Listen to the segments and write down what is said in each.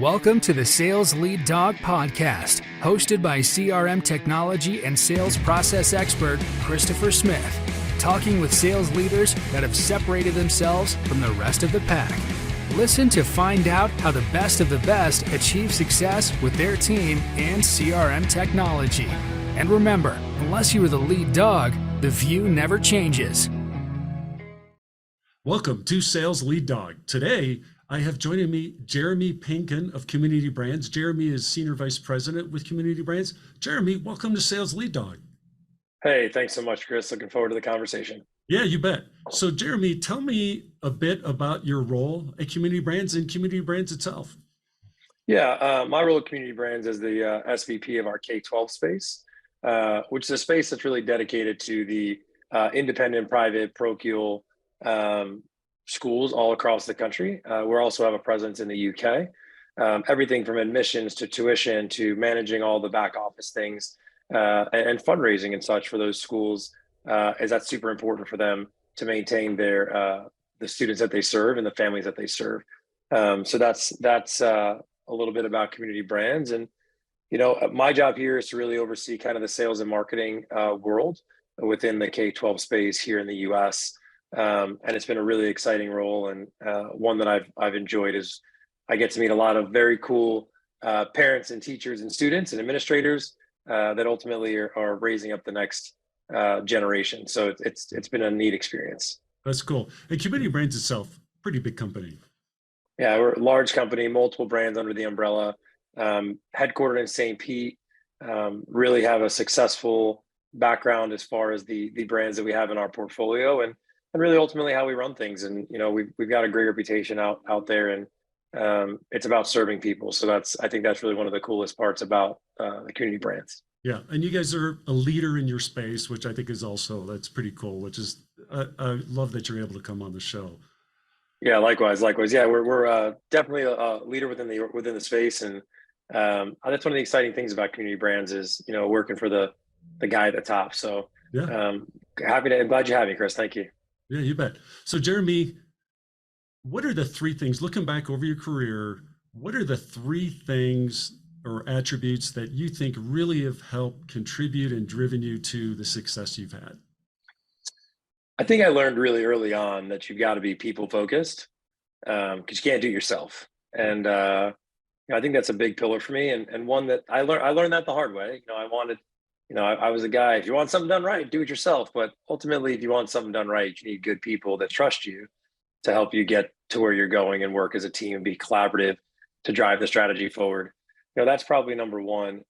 Welcome to the Sales Lead Dog Podcast, hosted by CRM technology and sales process expert Christopher Smith, talking with sales leaders that have separated themselves from the rest of the pack. Listen to find out how the best of the best achieve success with their team and CRM technology. And remember, unless you are the lead dog, the view never changes. Welcome to Sales Lead Dog. Today, I have joining me Jeremy Painkin of Community Brands. Jeremy is Senior Vice President with Community Brands. Jeremy, welcome to Sales Lead Dog. Hey, thanks so much, Chris. Looking forward to the conversation. Yeah, you bet. So Jeremy, tell me a bit about your role at Community Brands and Community Brands itself. Yeah, my role at Community Brands is the SVP of our K-12 space, which is a space that's really dedicated to the independent, private, parochial schools all across the country. We also have a presence in the UK. Everything from admissions to tuition to managing all the back office things and fundraising and such for those schools, is that's super important for them to maintain their the students that they serve and the families that they serve. So that's a little bit about Community Brands. And my job here is to really oversee kind of the sales and marketing world within the K-12 space here in the US. And it's been a really exciting role, and one that I've enjoyed. Is I get to meet a lot of very cool parents and teachers and students and administrators that ultimately are raising up the next generation. So it's been a neat experience. That's cool. And Community Brands itself, pretty big company. Yeah, we're a large company, multiple brands under the umbrella, headquartered in St. Pete. Really have a successful background as far as the brands that we have in our portfolio, and really ultimately how we run things. And we've got a great reputation out there, and it's about serving people. So I think that's really one of the coolest parts about the Community Brands. Yeah, and you guys are a leader in your space, which I think is that's pretty cool. Which is I love that you're able to come on the show. Yeah, likewise. Yeah, we're definitely a leader within the space, and that's one of the exciting things about Community Brands is working for the guy at the top. So yeah, I'm glad you had me, Chris. Thank you. Yeah, you bet. So Jeremy, what are the three things, looking back over your career, what are the three things or attributes that you think really have helped contribute and driven you to the success you've had? I think I learned really early on that you've got to be people focused, because you can't do it yourself. And I think that's a big pillar for me, and one that I learned that the hard way. I was a guy, if you want something done right, do it yourself. But ultimately, if you want something done right, you need good people that trust you to help you get to where you're going and work as a team and be collaborative to drive the strategy forward. That's probably number one.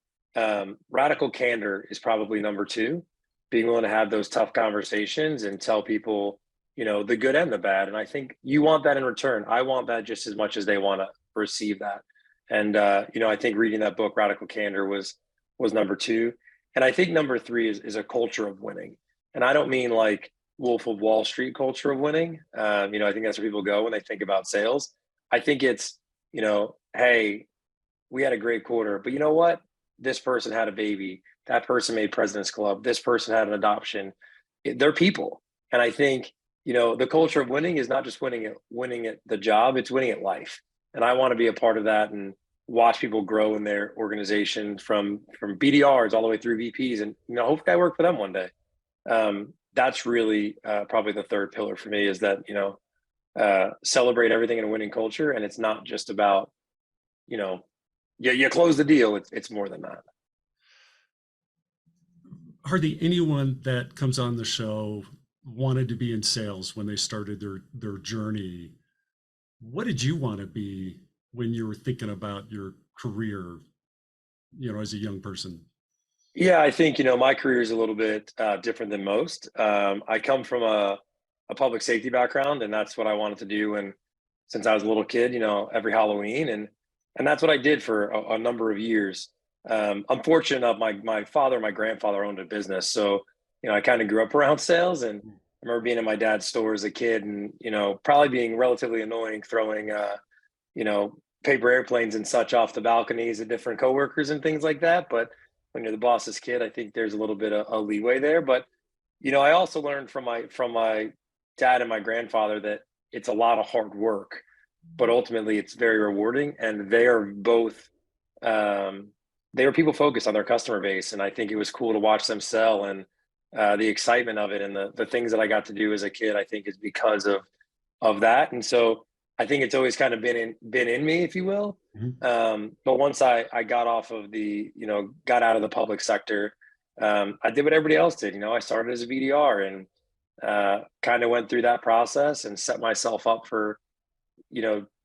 Radical candor is probably number two. Being willing to have those tough conversations and tell people, the good and the bad. And I think you want that in return. I want that just as much as they want to receive that. And, I think reading that book, Radical Candor, was number two. And I think number three is a culture of winning. And I don't mean like Wolf of Wall Street culture of winning. I think that's where people go when they think about sales. I think it's, hey, we had a great quarter, but you know what? This person had a baby. That person made President's Club. This person had an adoption. They're people. And I think, the culture of winning is not just winning at the job, it's winning at life. And I want to be a part of that and watch people grow in their organization from BDRs all the way through VPs, and hopefully I work for them one day. That's really probably the third pillar for me, is that celebrate everything in a winning culture, and it's not just about you close the deal. It's more than that. Hardly anyone that comes on the show wanted to be in sales when they started their journey. What did you want to be when you were thinking about your career, as a young person? Yeah, I think, my career is a little bit different than most. I come from a public safety background, and that's what I wanted to do. And since I was a little kid, every Halloween, and that's what I did for a number of years. I'm fortunate enough, my father and my grandfather owned a business. So, I kind of grew up around sales, and I remember being in my dad's store as a kid and, probably being relatively annoying, throwing, paper airplanes and such off the balconies of different coworkers and things like that. But when you're the boss's kid, I think there's a little bit of a leeway there. But, I also learned from my dad and my grandfather that it's a lot of hard work but ultimately it's very rewarding. And they are both, they were people focused on their customer base. And I think it was cool to watch them sell, and the excitement of it, and the things that I got to do as a kid, I think is because of that. And so I think it's always kind of been in me, if you will. But once I got off of got out of the public sector, I did what everybody else did. I started as a BDR, and kind of went through that process and set myself up for,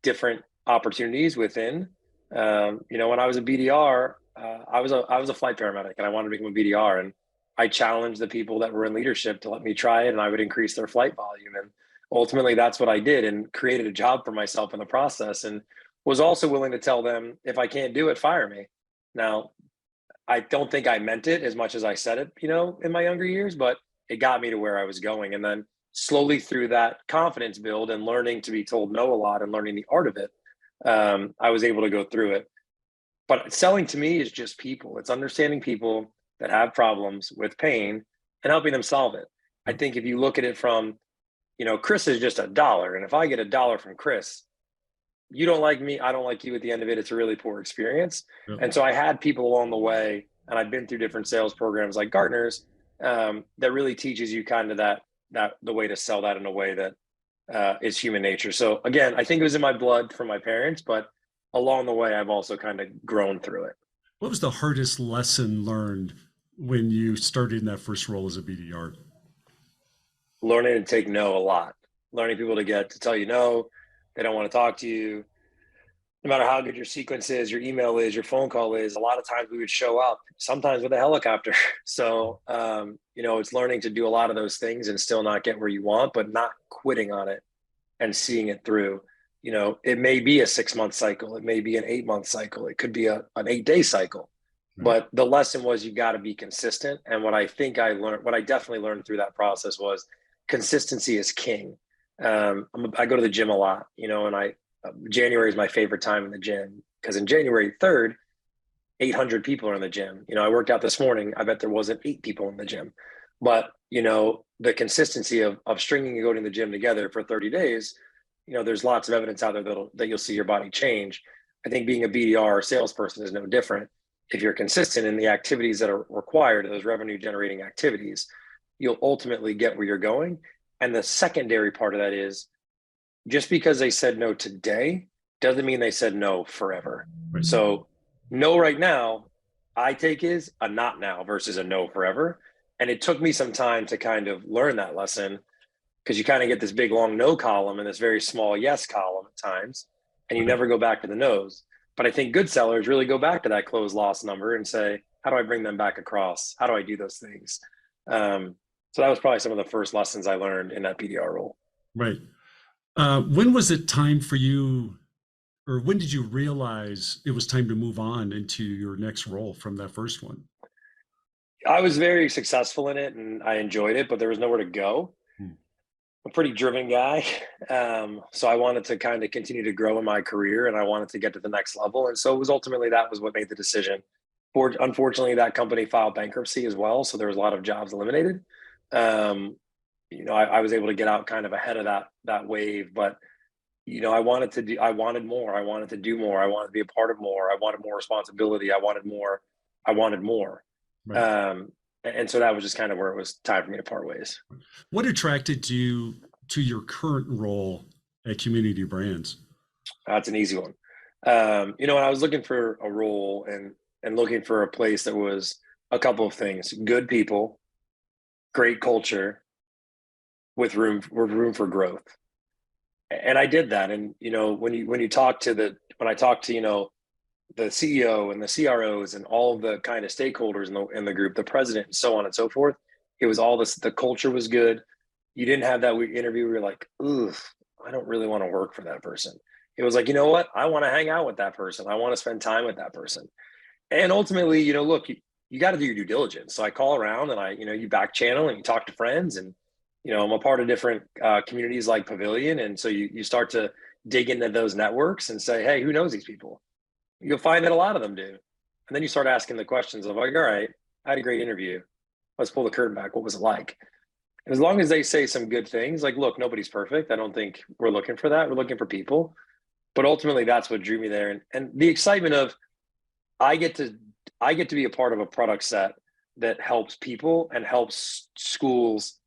different opportunities within. When I was a BDR, I was a flight paramedic, and I wanted to become a BDR, and I challenged the people that were in leadership to let me try it, and I would increase their flight volume. And ultimately that's what I did, and created a job for myself in the process, and was also willing to tell them, if I can't do it, fire me. Now, I don't think I meant it as much as I said it, in my younger years, but it got me to where I was going. And then slowly through that confidence build and learning to be told no a lot and learning the art of it, I was able to go through it. But selling to me is just people. It's understanding people that have problems with pain and helping them solve it. I think if you look at it from, Chris is just $1. And if I get $1 from Chris, you don't like me, I don't like you. At the end of it, it's a really poor experience. Yep. And so I had people along the way, and I've been through different sales programs like Gartner's, that really teaches you kind of that the way to sell that in a way that is human nature. So again, I think it was in my blood from my parents, but along the way, I've also kind of grown through it. What was the hardest lesson learned when you started in that first role as a BDR? Learning to take no a lot. Learning people to tell you no. They don't want to talk to you. No matter how good your sequence is, your email is, your phone call is, a lot of times we would show up, sometimes with a helicopter. So, it's learning to do a lot of those things and still not get where you want, but not quitting on it and seeing it through. It may be a 6-month cycle. It may be an 8-month cycle. It could be an 8-day cycle. But the lesson was, you got to be consistent. And what I definitely learned through that process was consistency is king. I go to the gym a lot, and January is my favorite time in the gym, because in January 3rd, 800 people are in the gym. I worked out this morning. I bet there wasn't 8 people in the gym. But, the consistency of stringing and going to the gym together for 30 days, there's lots of evidence out there that you'll see your body change. I think being a BDR or salesperson is no different. If you're consistent in the activities that are required, those revenue generating activities, you'll ultimately get where you're going. And the secondary part of that is, just because they said no today doesn't mean they said no forever. Right. So no right now, I take is a not now versus a no forever. And it took me some time to kind of learn that lesson, because you kind of get this big long no column and this very small yes column at times, and you never go back to the no's. But I think good sellers really go back to that close loss number and say, how do I bring them back across? How do I do those things? So that was probably some of the first lessons I learned in that BDR role. Right. When was it time for you, or when did you realize it was time to move on into your next role from that first one? I was very successful in it and I enjoyed it, but there was nowhere to go. I'm a pretty driven guy. So I wanted to kind of continue to grow in my career, and I wanted to get to the next level. And so it was ultimately, that was what made the decision. Unfortunately, that company filed bankruptcy as well. So there was a lot of jobs eliminated. I was able to get out kind of ahead of that wave, but I wanted more. I wanted to do more. I wanted to be a part of more. I wanted more responsibility. I wanted more. Right. And so that was just kind of where it was time for me to part ways. What attracted you to your current role at Community Brands? That's an easy one. When I was looking for a role and looking for a place that was a couple of things: good people, great culture, with room for growth. And I did that. And when I talked to the CEO and the CROs and all of the kind of stakeholders in the group, the president, and so on and so forth, it was all this. The culture was good. You didn't have that interview where you're like, ooh, I don't really want to work for that person. It was like, you know what? I want to hang out with that person. I want to spend time with that person. And ultimately, look, you got to do your due diligence. So I call around and you back channel and you talk to friends, and I'm a part of different communities like Pavilion. And so you start to dig into those networks and say, hey, who knows these people? You'll find that a lot of them do. And then you start asking the questions of like, all right, I had a great interview. Let's pull the curtain back. What was it like? And as long as they say some good things, like, look, nobody's perfect. I don't think we're looking for that. We're looking for people. but ultimately that's what drew me there. And the excitement of I get to be a part of a product set that helps people and helps schools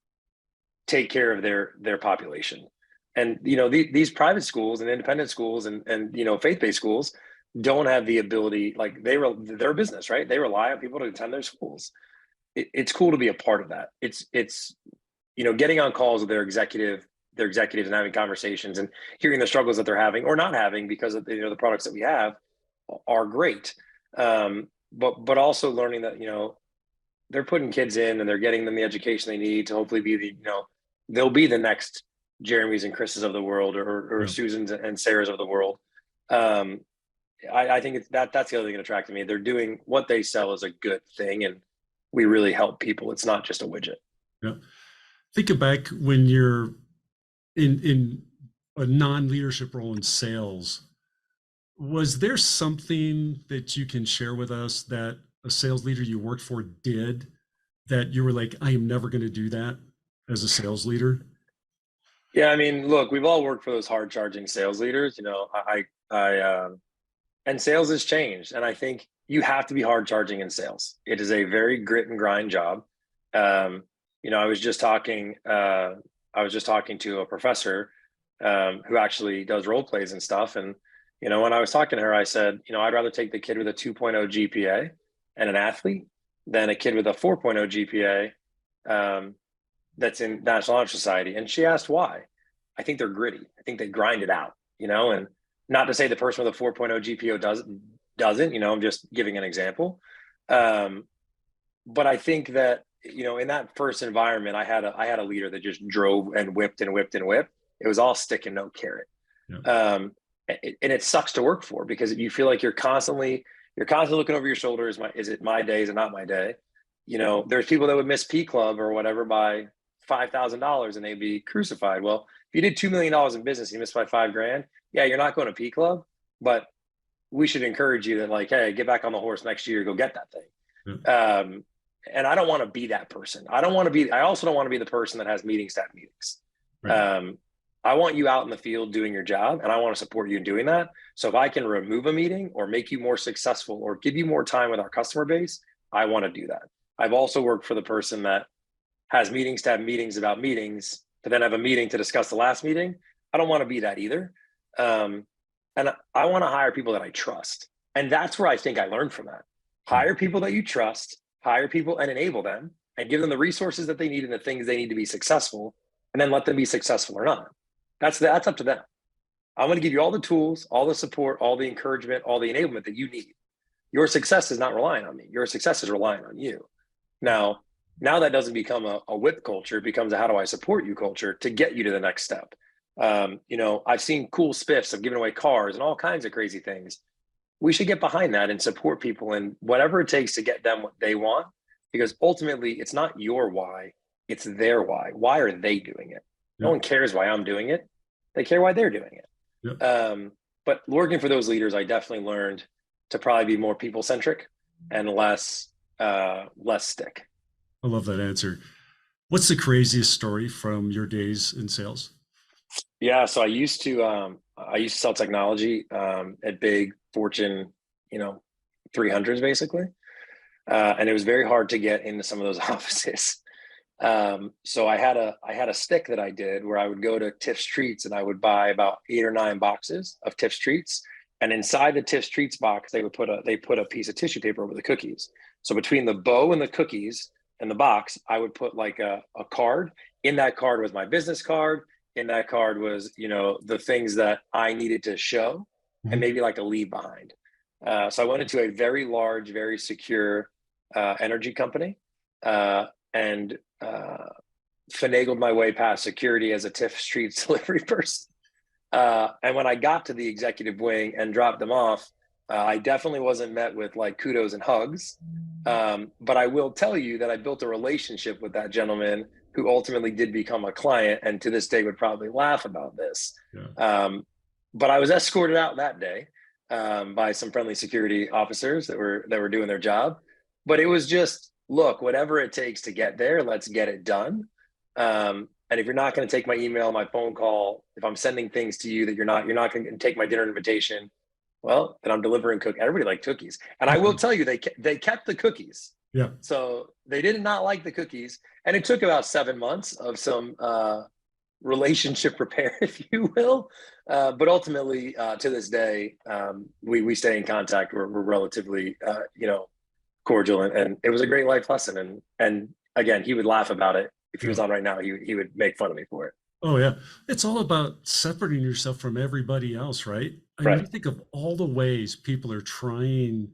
take care of their population. And these private schools and independent schools and faith-based schools don't have the ability, like they're a business, right? They rely on people to attend their schools. It's cool to be a part of that. It's getting on calls with their executives and having conversations and hearing the struggles that they're having or not having because of the products that we have are great. But also learning that they're putting kids in and they're getting them the education they need to hopefully be they'll be the next Jeremys and Chris's of the world or Susans and Sarahs of the world. I think that's the other thing that attracted me. They're doing what they sell is a good thing, and we really help people. It's not just a widget. Yeah. Think back when you're in a non-leadership role in sales. Was there something that you can share with us that a sales leader you worked for did that you were like, I am never going to do that as a sales leader? Yeah, I mean, look, we've all worked for those hard charging sales leaders. And sales has changed. And I think you have to be hard charging in sales. It is a very grit and grind job. I was just talking to a professor who actually does role plays and stuff. And, when I was talking to her, I said, I'd rather take the kid with a 2.0 GPA and an athlete than a kid with a 4.0 GPA that's in National Honor Society. And she asked why. I think they're gritty. I think they grind it out, and not to say the person with a 4.0 GPA doesn't, I'm just giving an example. But I think that, in that first environment, I had a leader that just drove and whipped and whipped and whipped. It was all stick and no carrot. Yeah. And it sucks to work for because you feel like you're constantly looking over your shoulder. Is it my day? Is it not my day? There's people that would miss P Club or whatever by $5,000 and they'd be crucified. Well, if you did $2 million in business, you missed by $5,000. Yeah, you're not going to P Club, but we should encourage you that like, hey, get back on the horse next year, go get that thing. Yeah. And I don't want to be that person. I also don't want to be the person that has meetings to have meetings. Right. I want you out in the field doing your job, and I want to support you in doing that. So if I can remove a meeting or make you more successful or give you more time with our customer base, I want to do that. I've also worked for the person that has meetings to have meetings about meetings, to then have a meeting to discuss the last meeting. I don't want to be that either. And I want to hire people that I trust. And that's where I think I learned from that. Hire people that you trust, hire people and enable them and give them the resources that they need and the things they need to be successful, and then let them be successful or not. That's up to them. I'm going to give you all the tools, all the support, all the encouragement, all the enablement that you need. Your success is not relying on me. Your success is relying on you. Now that doesn't become a whip culture. It becomes a how do I support you culture to get you to the next step. I've seen cool spiffs of giving away cars and all kinds of crazy things. We should get behind that and support people in whatever it takes to get them what they want, because ultimately it's not your why, it's their why. Why are they doing it? No one cares why I'm doing it. They care why they're doing it. Yep. But working for those leaders, I definitely learned to probably be more people-centric and less stick. I love that answer. What's the craziest story from your days in sales? Yeah, so I used to sell technology at big Fortune, 300s basically, and it was very hard to get into some of those offices. So I had a stick that I did where I would go to Tiff's Treats and I would buy about 8 or 9 boxes of Tiff's Treats, and inside the Tiff's Treats box they put a piece of tissue paper over the cookies. So between the bow and the cookies and the box, I would put like a card. In that card was my business card. In that card was, the things that I needed to show, and maybe like a leave behind. So I went into a very large, very secure energy company and finagled my way past security as a Tiff Streets delivery person. And when I got to the executive wing and dropped them off, I definitely wasn't met with like kudos and hugs. But I will tell you that I built a relationship with that gentleman who ultimately did become a client, and to this day would probably laugh about this. Yeah. But I was escorted out that day by some friendly security officers that were doing their job. But it was just, look, whatever it takes to get there, let's get it done. And And if you're not going to take my email, my phone call, if I'm sending things to you that you're not going to take my dinner invitation, well, then I'm delivering cookies. Everybody liked cookies. And I will tell you, they kept the cookies. Yeah. So they did not like the cookies. And it took about 7 months of some relationship repair, if you will. But ultimately, to this day, we stay in contact. We're relatively, cordial, and it was a great life lesson. And again, he would laugh about it. If he was on right now, he would make fun of me for it. Oh yeah. It's all about separating yourself from everybody else, right? I mean, you think of all the ways people are trying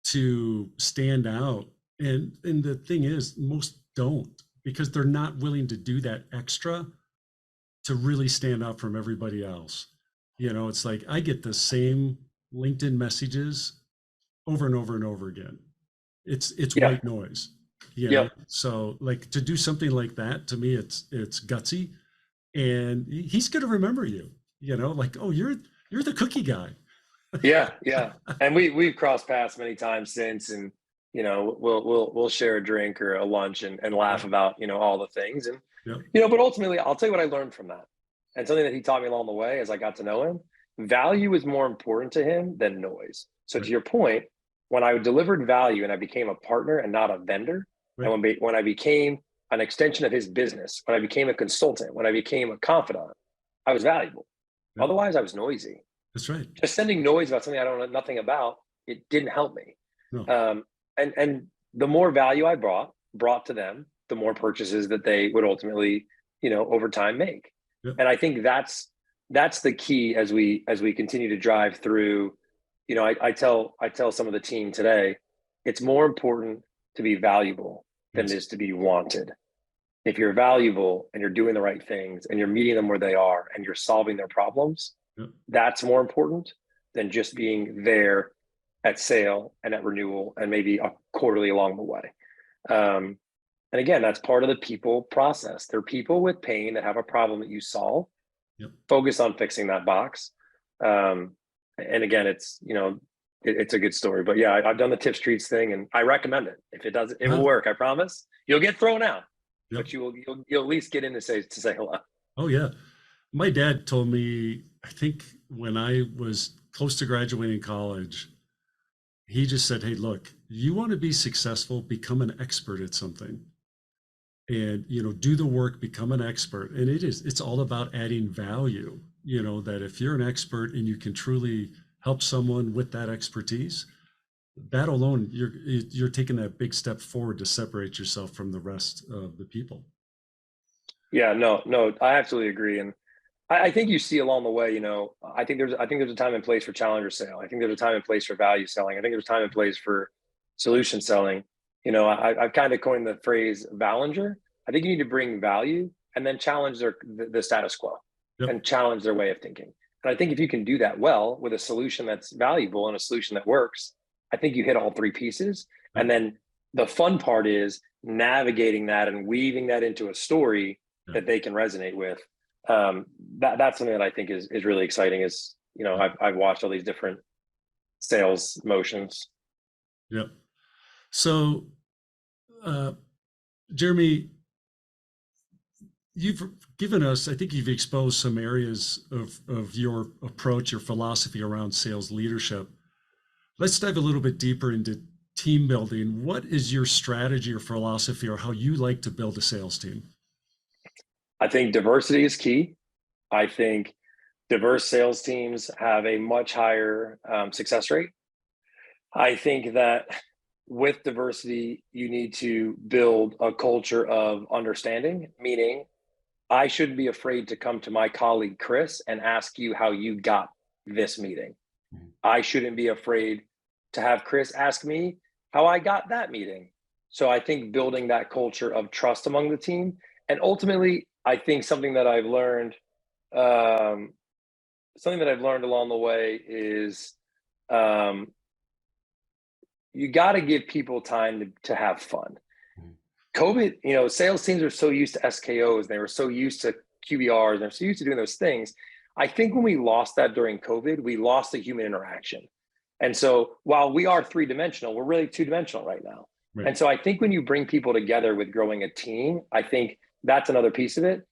to stand out. And the thing is, most don't, because they're not willing to do that extra to really stand out from everybody else. It's like I get the same LinkedIn messages over and over and over again. It's white noise. So like to do something like that, to me, it's gutsy, and he's going to remember you, like, oh, you're the cookie guy. Yeah. And we've crossed paths many times since, and we'll share a drink or a lunch and laugh about all the things, and but ultimately, I'll tell you what I learned from that, and something that he taught me along the way as I got to know him. Value is more important to him than noise. So to your point, when I delivered value and I became a partner and not a vendor, and when I became an extension of his business, when I became a consultant, when I became a confidant, I was valuable. Otherwise, I was noisy. That's right. Just sending noise about something I don't know nothing about, it didn't help me. No. And the more value I brought to them, the more purchases that they would ultimately, over time make. And I think that's the key as we continue to drive through. I tell some of the team today, it's more important to be valuable than it is to be wanted. If you're valuable and you're doing the right things and you're meeting them where they are and you're solving their problems, that's more important than just being there at sale and at renewal and maybe a quarterly along the way. And again, that's part of the people process. They're people with pain that have a problem that you solve. Focus on fixing that box. And again, it's a good story. But yeah, I've done the Tips Treats thing, and I recommend it. If it doesn't, it will work. I promise. You'll get thrown out, but you'll at least get in to say hello. Oh yeah, my dad told me, I think when I was close to graduating college, he just said, "Hey, look, you want to be successful, become an expert at something, and do the work, become an expert." And it's all about adding value. That if you're an expert and you can truly help someone with that expertise, that alone, you're taking that big step forward to separate yourself from the rest of the people. Yeah, no, I absolutely agree. And I think you see along the way, I think there's a time and place for challenger sale. I think there's a time and place for value selling. I think there's a time and place for solution selling. I've kind of coined the phrase Ballinger. I think you need to bring value and then challenge the status quo and challenge their way of thinking. And I think if you can do that well with a solution that's valuable and a solution that works, I think you hit all three pieces. And then the fun part is navigating that and weaving that into a story that they can resonate with. That's something that I think is really exciting. Is I've watched all these different sales motions. Yeah. So, Jeremy, you've given us, I think you've exposed some areas of your approach, your philosophy around sales leadership. Let's dive a little bit deeper into team building. What is your strategy or philosophy, or how you like to build a sales team? I think diversity is key. I think diverse sales teams have a much higher success rate. I think that with diversity, you need to build a culture of understanding, meaning I shouldn't be afraid to come to my colleague, Chris, and ask you how you got this meeting. I shouldn't be afraid to have Chris ask me how I got that meeting. So I think building that culture of trust among the team. And ultimately, I think something that I've learned along the way is you got to give people time to have fun. COVID, sales teams are so used to SKOs. They were so used to QBRs. They're so used to doing those things. I think when we lost that during COVID, we lost the human interaction. And so while we are three-dimensional, we're really two-dimensional right now. Right. And so I think when you bring people together with growing a team, I think that's another piece of it.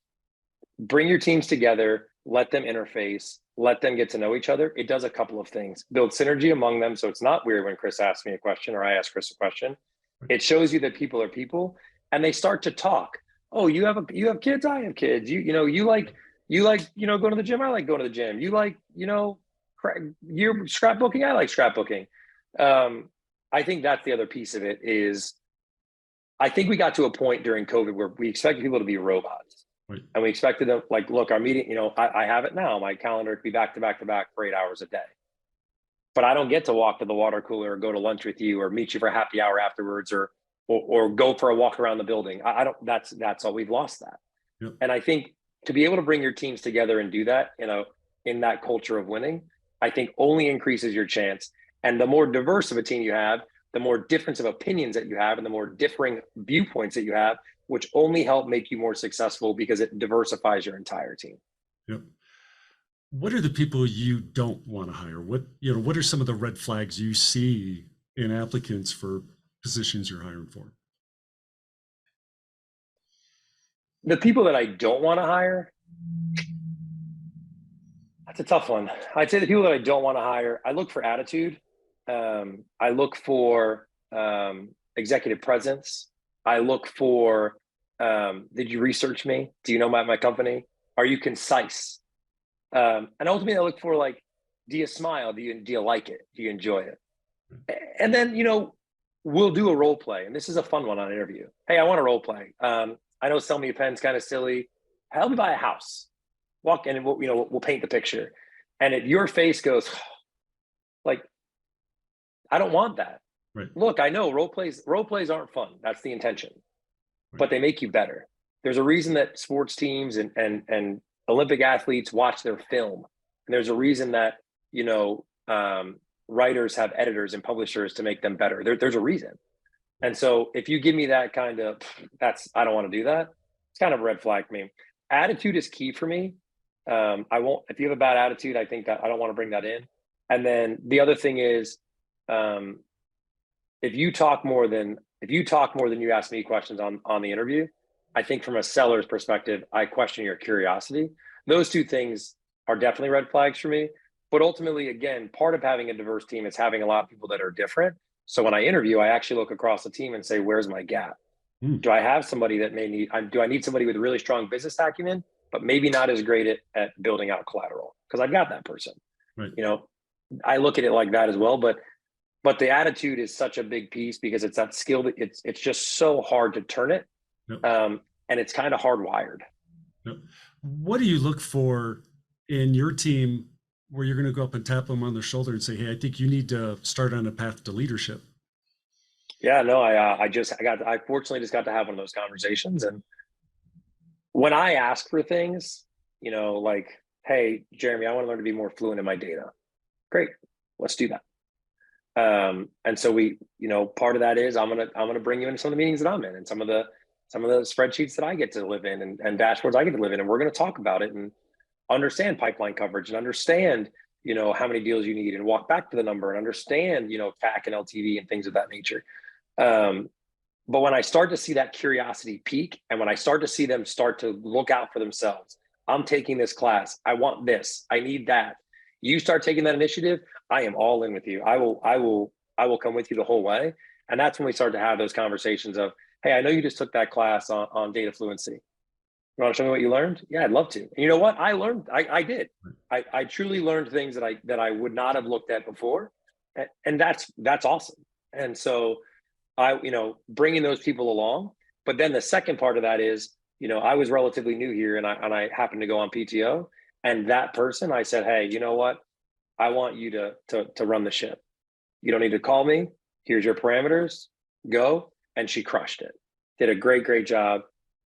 bring your teams together, let them interface, let them get to know each other. It does a couple of things. Build synergy among them, so it's not weird when Chris asks me a question or I ask Chris a question. It shows you that people are people, and they start to talk. Oh, you have kids? I have kids. You like going to the gym? I like going to the gym. You like you're scrapbooking? I like scrapbooking. I think that's the other piece of it is I think we got to a point during COVID where we expected people to be robots. Right. And we expected them, like, look, our meeting, I have it now. My calendar could be back to back to back for 8 hours a day. But I don't get to walk to the water cooler or go to lunch with you or meet you for a happy hour afterwards or go for a walk around the building. I don't, that's all. We've lost that. Yep. And I think to be able to bring your teams together and do that, in that culture of winning, I think only increases your chance. And the more diverse of a team you have, the more difference of opinions that you have and the more differing viewpoints that you have, which only help make you more successful because it diversifies your entire team. Yep. What are the people you don't want to hire? What are some of the red flags you see in applicants for positions you're hiring for? The people that I don't want to hire, that's a tough one. I'd say the people that I don't want to hire, I look for attitude. I look for executive presence. I look for, did you research me? Do you know my company? Are you concise? And ultimately I look for, like, do you smile? Do you like it? Do you enjoy it? And then, we'll do a role play. And this is a fun one on an interview. Hey, I want a role play. I know sell me a pen's kind of silly. Help me buy a house. Walk in and we'll paint the picture. And if your face goes, like, I don't want that. Right. Look, I know role plays aren't fun. That's the intention, but they make you better. There's a reason that sports teams and Olympic athletes watch their film. And there's a reason that, writers have editors and publishers to make them better. There's a reason. And so if you give me that kind of, I don't want to do that. It's kind of a red flag for me. Attitude is key for me. If you have a bad attitude, I think that I don't want to bring that in. And then the other thing is, if you talk more than you ask me questions on the interview, I think from a seller's perspective, I question your curiosity. Those two things are definitely red flags for me. But ultimately, again, part of having a diverse team is having a lot of people that are different. So when I interview, I actually look across the team and say, where's my gap? Do I have somebody that do I need somebody with a really strong business acumen, but maybe not as great at building out collateral? Because I've got that person. Right. I look at it like that as well. But the attitude is such a big piece because it's that skill that it's just so hard to turn it. Yep. And it's kind of hardwired. Yep. What do you look for in your team where you're going to go up and tap them on the shoulder and say, hey, I think you need to start on a path to leadership? Yeah, no, I fortunately just got to have one of those conversations. And when I ask for things, like, hey, Jeremy, I want to learn to be more fluent in my data. Great. Let's do that. And so we, part of that is I'm going to bring you into some of the meetings that I'm in and some of the spreadsheets that I get to live in and dashboards I get to live in. And we're going to talk about it and understand pipeline coverage and understand, how many deals you need and walk back to the number and understand, CAC and LTV and things of that nature. But when I start to see that curiosity peak and when I start to see them start to look out for themselves, I'm taking this class. I want this. I need that. You start taking that initiative. I am all in with you. I will come with you the whole way. And that's when we start to have those conversations of, hey, I know you just took that class on data fluency. You want to show me what you learned? Yeah, I'd love to. And you know what? I did. I truly learned things that I would not have looked at before. And that's awesome. And so bringing those people along. But then the second part of that is, I was relatively new here and I happened to go on PTO. And that person, I said, hey, you know what? I want you to run the ship. You don't need to call me. Here's your parameters. Go. And she crushed it. Did a great job.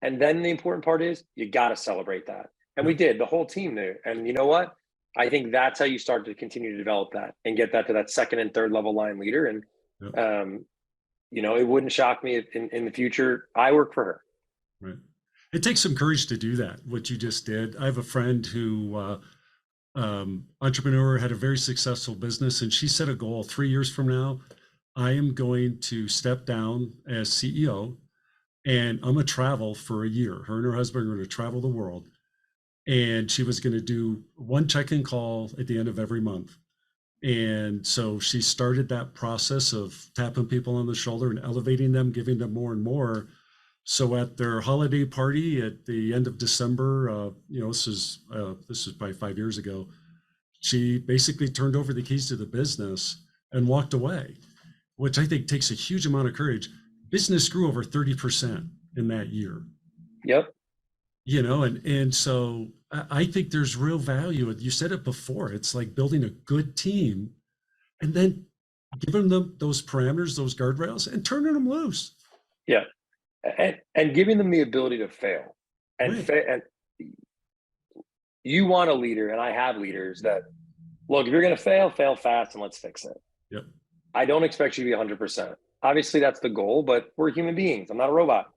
And then the important part is you got to celebrate that. And we did. The whole team knew. And you know what? I think that's how you start to continue to develop that and get that to that second and third level line leader. And, it wouldn't shock me if in the future I work for her. Right. It takes some courage to do that, what you just did. I have a friend who, entrepreneur, had a very successful business, and she set a goal 3 years from now, I am going to step down as CEO and I'm going to travel for a year. Her and her husband are going to travel the world. and she was going to do one check-in call at the end of every month. And so she started that process of tapping people on the shoulder and elevating them, giving them more and more. So at their holiday party at the end of December, this is probably 5 years ago, she basically turned over the keys to the business and walked away, which I think takes a huge amount of courage. Business grew over 30% in that year. Yep. And so I think there's real value. You said it before. It's like building a good team and then giving them those parameters, those guardrails, and turning them loose. Yeah. And giving them the ability to fail. And, right. And you want a leader, and I have leaders that, look, if you're going to fail fast and let's fix it. Yep. I don't expect you to be 100%. Obviously, that's the goal, but we're human beings. I'm not a robot.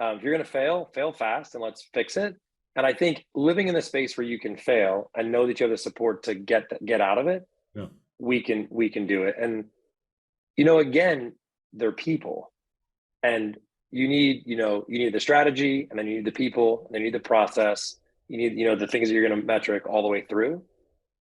If you're going to fail fast and let's fix it. And I think living in a space where you can fail and know that you have the support to get out of it, yeah. we can do it. And, again, they're people, and you need the strategy, and then you need the people, and then you need the process. You need, the things that you're going to metric all the way through,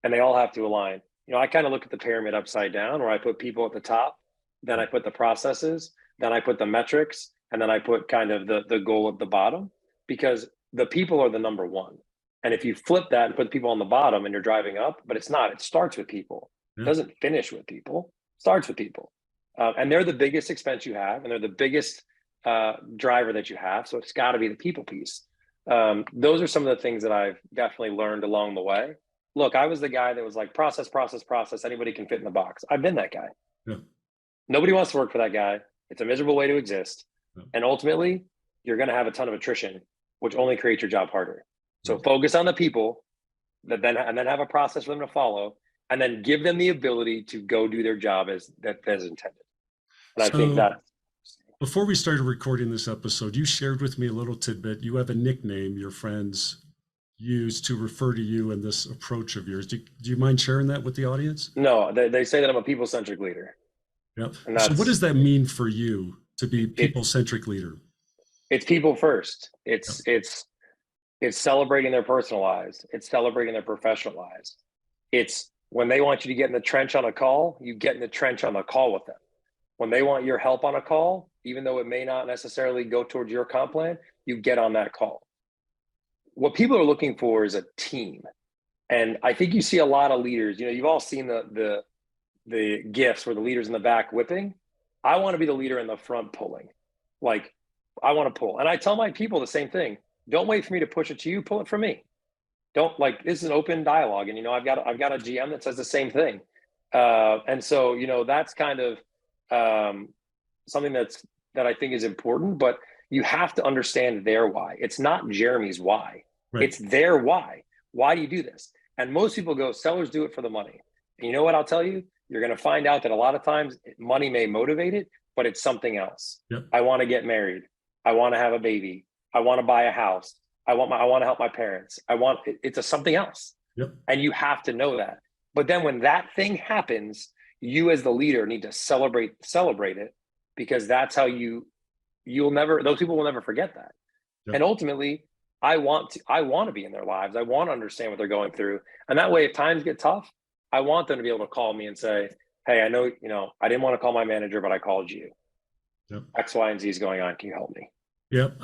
and they all have to align. I kind of look at the pyramid upside down, where I put people at the top, then I put the processes, then I put the metrics, and then I put kind of the goal at the bottom, because the people are the number one. And if you flip that and put people on the bottom and you're driving up, but it's not, it starts with people. Yeah. It doesn't finish with people, it starts with people. And they're the biggest expense you have, and they're the biggest driver that you have. So it's got to be the people piece. Those are some of the things that I've definitely learned along the way. Look, I was the guy that was like, process. Anybody can fit in the box. I've been that guy. Yeah. Nobody wants to work for that guy. It's a miserable way to exist. Yeah. And ultimately, you're going to have a ton of attrition, which only creates your job harder. So focus on the people, and then have a process for them to follow, and then give them the ability to go do their job as intended. And I think that. Before we started recording this episode, you shared with me a little tidbit. You have a nickname your friends use to refer to you in this approach of yours. Do you mind sharing that with the audience? No, they say that I'm a people-centric leader. Yep. So what does that mean for you to be people-centric leader? It's people first. It's celebrating their personal lives. It's celebrating their professional lives. It's when they want you to get in the trench on a call, you get in the trench on the call with them. When they want your help on a call, even though it may not necessarily go towards your comp plan, you get on that call. What people are looking for is a team. And I think you see a lot of leaders, you've all seen the GIFs where the leader's in the back whipping. I want to be the leader in the front pulling. Like, I want to pull. And I tell my people the same thing. Don't wait for me to push it to you, pull it from me. Don't, this is an open dialogue. And, I've got a GM that says the same thing. And so, that's kind of something that I think is important, but you have to understand their why. It's not Jeremy's why. Right. It's their why. Why do you do this? And most people go, sellers do it for the money. And you know what I'll tell you? You're going to find out that a lot of times money may motivate it, but it's something else. Yep. I want to get married. I want to have a baby. I want to buy a house. I want to help my parents. It's something else. Yep. And you have to know that. But then when that thing happens, you as the leader need to celebrate it, because that's how those people will never forget that. Yep. And ultimately, I want to be in their lives. I want to understand what they're going through. And that way, if times get tough, I want them to be able to call me and say, hey, I know, I didn't want to call my manager, but I called you. Yep. X, Y, and Z is going on. Can you help me? Yep.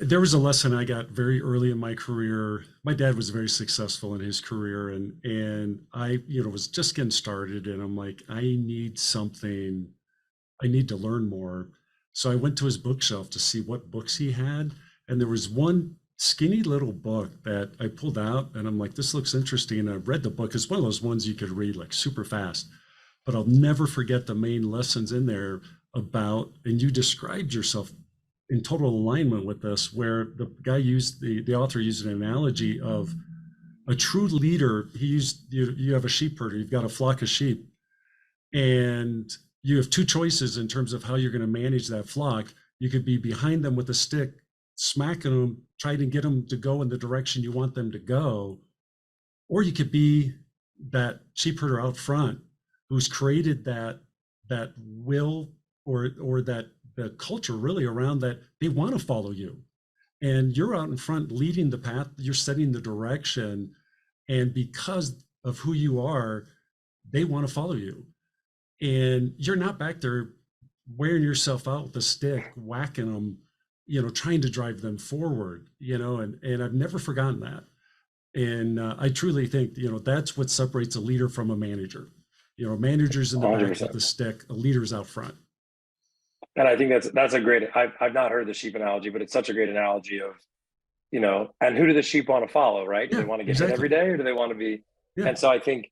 There was a lesson I got very early in my career. My dad was very successful in his career, and I, was just getting started, and I'm like, I need to learn more. So I went to his bookshelf to see what books he had. And there was one skinny little book that I pulled out, and I'm like, this looks interesting. And I read the book. It's one of those ones you could read like super fast, but I'll never forget the main lessons in there about, and you described yourself in total alignment with this, where the guy the author used an analogy of a true leader. He used, you have a sheep herder, you've got a flock of sheep, and you have two choices in terms of how you're going to manage that flock. You could be behind them with a stick, smacking them, trying to get them to go in the direction you want them to go. Or you could be that sheep herder out front who's created that will or that the culture really around that they want to follow you. and you're out in front leading the path, you're setting the direction. And because of who you are, they want to follow you. And you're not back there wearing yourself out with a stick, whacking them, trying to drive them forward, and I've never forgotten that. And I truly think, that's what separates a leader from a manager. Managers in the 100%. back with the stick, a leader's out front. And I think that's a great, I've not heard the sheep analogy, but it's such a great analogy of, and who do the sheep want to follow, right? Do they want to get hit every day, or do they want to be? Yeah. And so I think,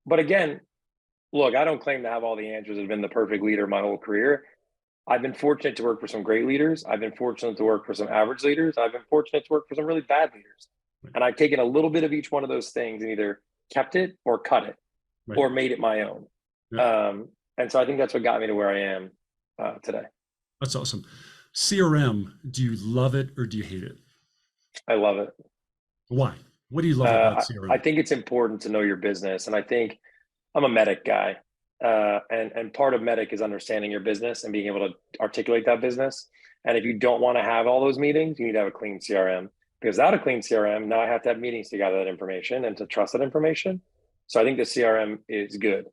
but again, look, I don't claim to have all the answers. I've been the perfect leader my whole career. I've been fortunate to work for some great leaders. I've been fortunate to work for some average leaders. I've been fortunate to work for some really bad leaders. And I've taken a little bit of each one of those things and either kept it or cut it, right, or made it my own. Yeah. And so I think that's what got me to where I am today. That's awesome. CRM, do you love it or do you hate it? I love it. Why? What do you love about CRM? I think it's important to know your business. And I think I'm a medic guy. And part of medic is understanding your business and being able to articulate that business. And if you don't want to have all those meetings, you need to have a clean CRM. Because without a clean CRM, now I have to have meetings to gather that information and to trust that information. So I think the CRM is good.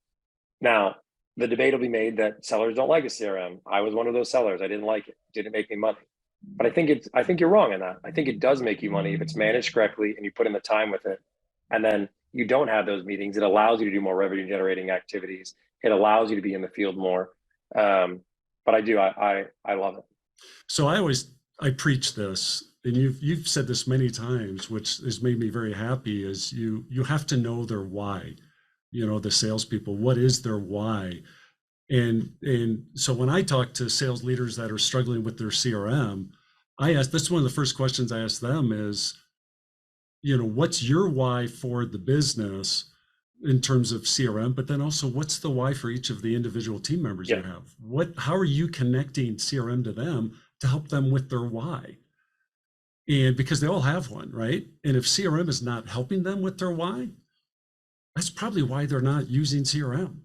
Now, the debate will be made that sellers don't like a CRM. I was one of those sellers. I didn't like it. It didn't make me money. But I think you're wrong in that. I think it does make you money if it's managed correctly and you put in the time with it. And then you don't have those meetings. It allows you to do more revenue generating activities. It allows you to be in the field more. But I love it. So I preach this, and you've said this many times, which has made me very happy, is you have to know their why, the salespeople, what is their why? And so when I talk to sales leaders that are struggling with their CRM, that's one of the first questions I ask them is, what's your why for the business in terms of CRM, but then also what's the why for each of the individual team members you have? How are you connecting CRM to them to help them with their why? And because they all have one, right? And if CRM is not helping them with their why, that's probably why they're not using CRM.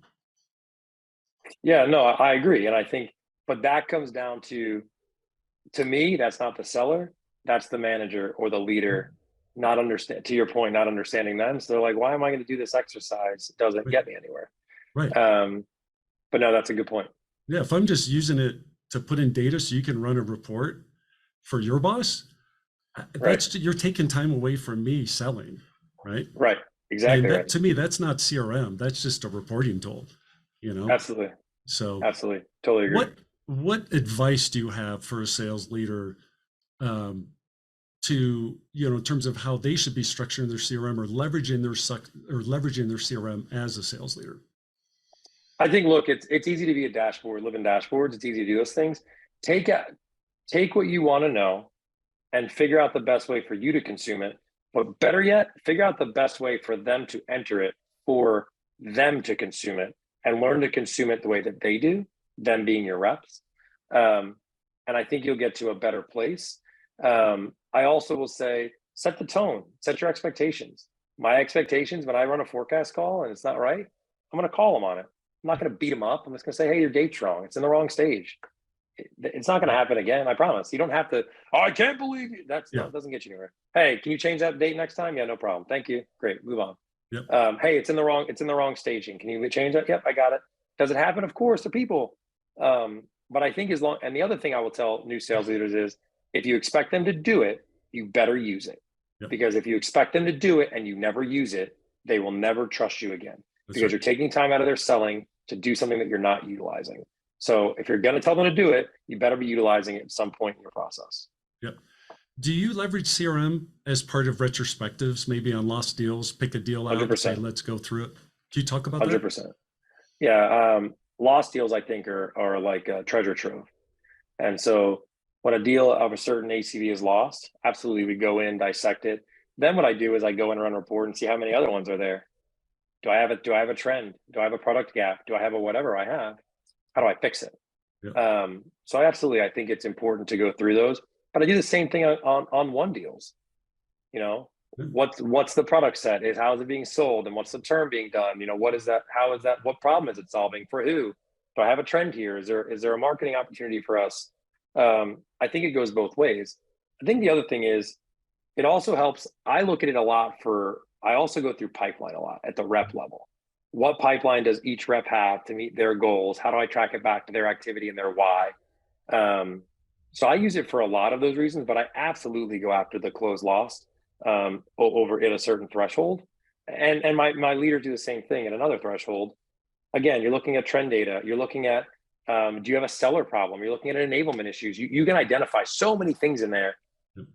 Yeah, no, I agree. And I think, but that comes down to me, that's not the seller, that's the manager or the leader, to your point, not understanding them. So they're like, why am I going to do this exercise? It doesn't get me anywhere. Right. But no, that's a good point. Yeah. If I'm just using it to put in data so you can run a report for your boss, you're taking time away from me selling. Right. Right. Exactly. And to me, that's not CRM. That's just a reporting tool, Absolutely. So absolutely. Totally agree. What advice do you have for a sales leader, to, in terms of how they should be structuring their CRM or leveraging their CRM as a sales leader? I think, look, it's easy to be a dashboard, live in dashboards. It's easy to do those things. Take what you want to know and figure out the best way for you to consume it. But better yet, figure out the best way for them to enter it, for them to consume it, and learn to consume it the way that they do, them being your reps. And I think you'll get to a better place. I also will say, set the tone, set your expectations. My expectations when I run a forecast call and it's not right, I'm going to call them on it. I'm not going to beat them up. I'm just going to say, hey, your date's wrong. It's in the wrong stage. It's not going to happen again. I promise. You don't have to, I can't believe you. That doesn't get you anywhere. Hey, can you change that date next time? Yeah, no problem. Thank you. Great. Move on. Yep. Hey, it's in the wrong staging. Can you change that? Yep, I got it. Does it happen? Of course, to people. But I think and the other thing I will tell new sales leaders is, if you expect them to do it, you better use it. Yep. Because if you expect them to do it and you never use it, they will never trust you again. Because you're taking time out of their selling to do something that you're not utilizing. So if you're going to tell them to do it, you better be utilizing it at some point in your process. Yep. Do you leverage CRM as part of retrospectives, maybe on lost deals, pick a deal out 100%. and say, let's go through it? Can you talk about 100%. that? Yeah. Lost deals, I think, are like a treasure trove. And so when a deal of a certain ACV is lost, absolutely, we go in, dissect it. Then what I do is I go and run a report and see how many other ones are there. Do I have a trend? Do I have a product gap? Do I have a whatever I have? How do I fix it? Yeah. So I think it's important to go through those, but I do the same thing on one deals. What's the product set? How is it being sold? And what's the term being done? What is that? How is that? What problem is it solving for who? Do I have a trend here? Is there a marketing opportunity for us? I think it goes both ways. I think the other thing is it also helps. I look at it a lot I also go through pipeline a lot at the rep level. What pipeline does each rep have to meet their goals? How do I track it back to their activity and their why? So I use it for a lot of those reasons, but I absolutely go after the close lost over at a certain threshold. And my leaders do the same thing at another threshold. Again, you're looking at trend data. You're looking at, do you have a seller problem? You're looking at enablement issues. You can identify so many things in there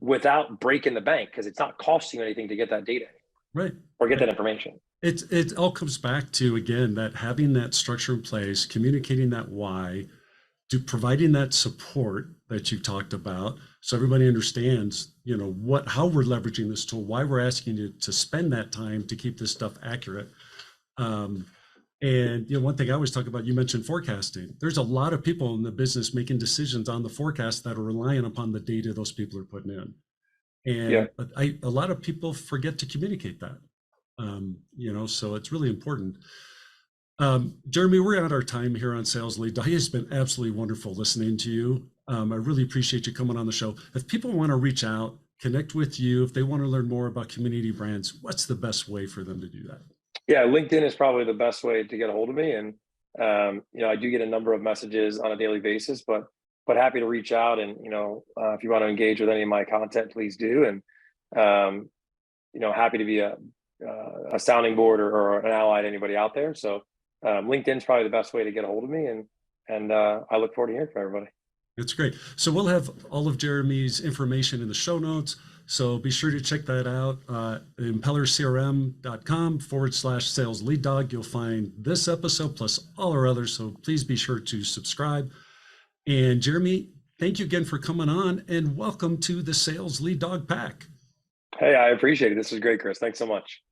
without breaking the bank because it's not costing you anything to get that data Right. or get that information. It all comes back to, again, that having that structure in place, communicating that why, providing that support that you talked about, so everybody understands, how we're leveraging this tool, why we're asking you to spend that time to keep this stuff accurate. And one thing I always talk about, you mentioned forecasting. There's a lot of people in the business making decisions on the forecast that are relying upon the data those people are putting in. And a lot of people forget to communicate that. So it's really important. Jeremy, we're at our time here on Sales Lead. It has been absolutely wonderful listening to you. I really appreciate you coming on the show. If people want to reach out, connect with you, if they want to learn more about community brands, what's the best way for them to do that? Yeah, LinkedIn is probably the best way to get a hold of me. And, I do get a number of messages on a daily basis, but happy to reach out. And, if you want to engage with any of my content, please do. And, happy to be a sounding board or an ally to anybody out there. So LinkedIn is probably the best way to get a hold of me. And I look forward to hearing from everybody. That's great. So we'll have all of Jeremy's information in the show notes. So be sure to check that out. impellercrm.com/sales lead dog. You'll find this episode plus all our others. So please be sure to subscribe. And Jeremy, thank you again for coming on, and welcome to the Sales Lead Dog Pack. Hey, I appreciate it. This was great, Chris. Thanks so much.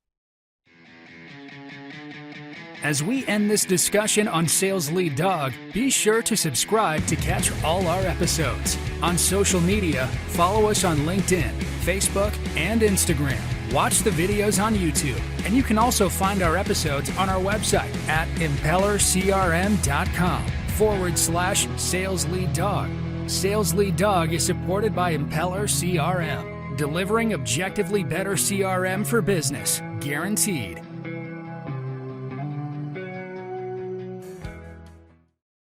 As we end this discussion on Sales Lead Dog, be sure to subscribe to catch all our episodes. On social media, follow us on LinkedIn, Facebook, and Instagram. Watch the videos on YouTube, and you can also find our episodes on our website at impellercrm.com/Sales Lead Dog. Sales Lead Dog is supported by Impeller CRM, delivering objectively better CRM for business, guaranteed.